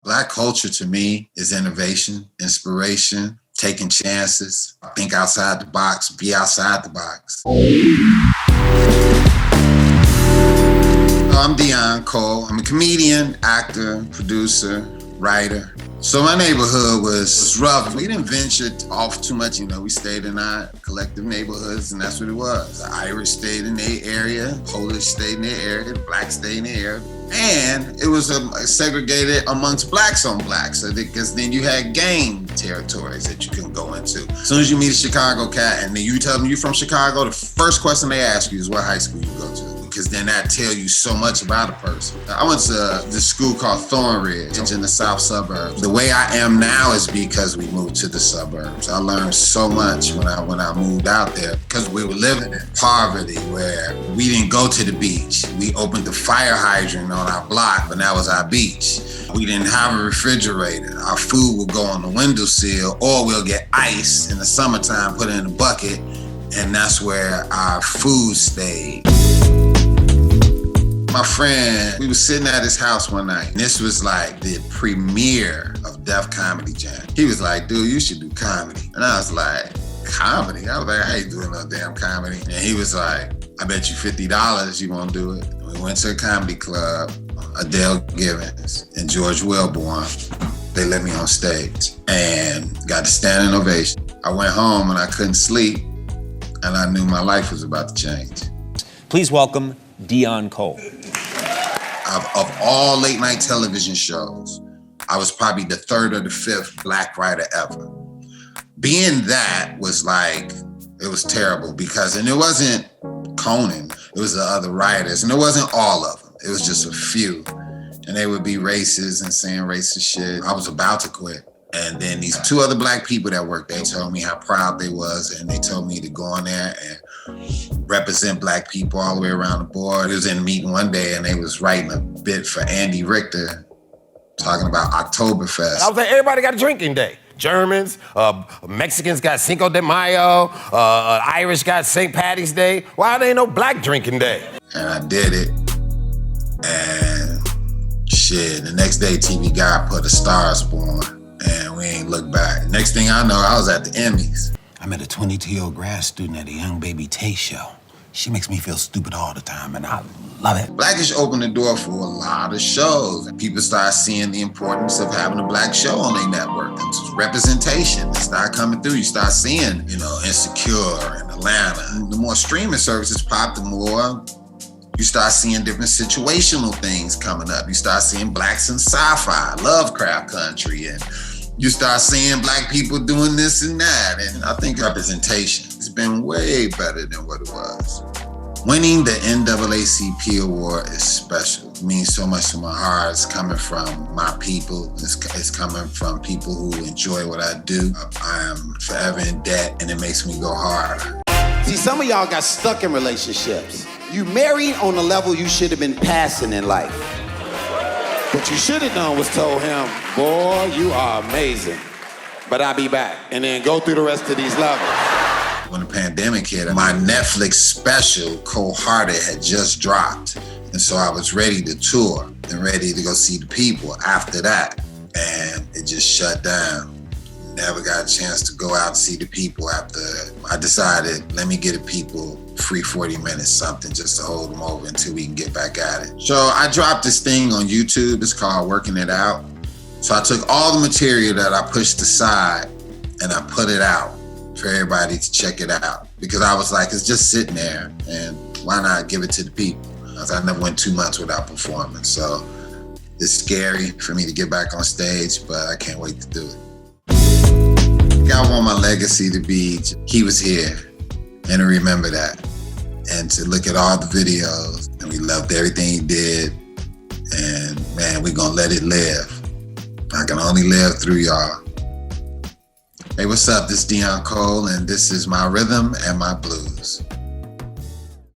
Black culture to me is innovation, inspiration, taking chances, think outside the box, be outside the box. I'm Deon Cole. I'm a comedian, actor, producer, writer. So my neighborhood was rough. We didn't venture off too much, we stayed in our collective neighborhoods, and that's what it was. The Irish stayed in their area, Polish stayed in their area, the Blacks stayed in their area. And it was segregated amongst blacks on blacks, because then you had gang territories that you couldn't go into. As soon as you meet a Chicago cat and then you tell them you're from Chicago, the first question they ask you is what high school you go to, because then that tells you so much about a person. I went to this school called Thornridge in the south suburbs. The way I am now is because we moved to the suburbs. I learned so much when I moved out there, because we were living in poverty where we didn't go to the beach. We opened the fire hydrant on our block, but that was our beach. We didn't have a refrigerator. Our food would go on the windowsill, or we'll get ice in the summertime, put it in a bucket, and that's where our food stayed. My friend, we were sitting at his house one night, and this was like the premiere of Def Comedy Jam. He was like, dude, you should do comedy. And I was like, comedy? I was like, I ain't doing no damn comedy. And he was like, I bet you $50 you won't do it. And we went to a comedy club, Adele Givens and George Wellborn. They let me on stage and got a standing ovation. I went home and I couldn't sleep, and I knew my life was about to change. Please welcome Deon Cole. Of all late night television shows, I was probably the third or the fifth black writer ever. Being that was like, it was terrible and it wasn't Conan, it was the other writers, and it wasn't all of them, it was just a few. And they would be racist and saying racist shit. I was about to quit. And then these two other black people that worked there told me how proud they was, and they told me to go in there and represent black people all the way around the board. We was in a meeting one day and they was writing a bit for Andy Richter talking about Oktoberfest. I was like, everybody got a drinking day. Germans, Mexicans got Cinco de Mayo, Irish got St. Patty's Day. Why there ain't no black drinking day? And I did it, and shit, the next day TV Guide put A Star Is Born, and we ain't looked back. Next thing I know, I was at the Emmys. I met a 22-year-old grad student at a Young Baby Tay show. She makes me feel stupid all the time, and I love it. Blackish opened the door for a lot of shows. People start seeing the importance of having a black show on their network. And just representation, it start coming through. You start seeing, Insecure in Atlanta. And the more streaming services pop, the more you start seeing different situational things coming up. You start seeing blacks in sci-fi, Lovecraft Country, and you start seeing black people doing this and that. And I think representation has been way better than what it was. Winning the NAACP award is special. It means so much to my heart. It's coming from my people. It's coming from people who enjoy what I do. I am forever in debt, and it makes me go harder. See, some of y'all got stuck in relationships. You married on the level you should have been passing in life. What you should have done was told him, boy, you are amazing, but I'll be back. And then go through the rest of these levels. When the pandemic hit, my Netflix special, Cold Hearted, had just dropped. And so I was ready to tour and ready to go see the people after that. And it just shut down. Never got a chance to go out and see the people after I decided, let me get the people free 40 minutes, something just to hold them over until we can get back at it. So I dropped this thing on YouTube. It's called Working It Out. So I took all the material that I pushed aside and I put it out for everybody to check it out. Because I was like, it's just sitting there, and why not give it to the people? I never went 2 months without performing. So it's scary for me to get back on stage, but I can't wait to do it. I want my legacy to be, he was here, and to remember that. And to look at all the videos, and we loved everything he did. And man, we're gonna let it live. I can only live through y'all. Hey, what's up? This is Deon Cole, and this is my rhythm and my blues.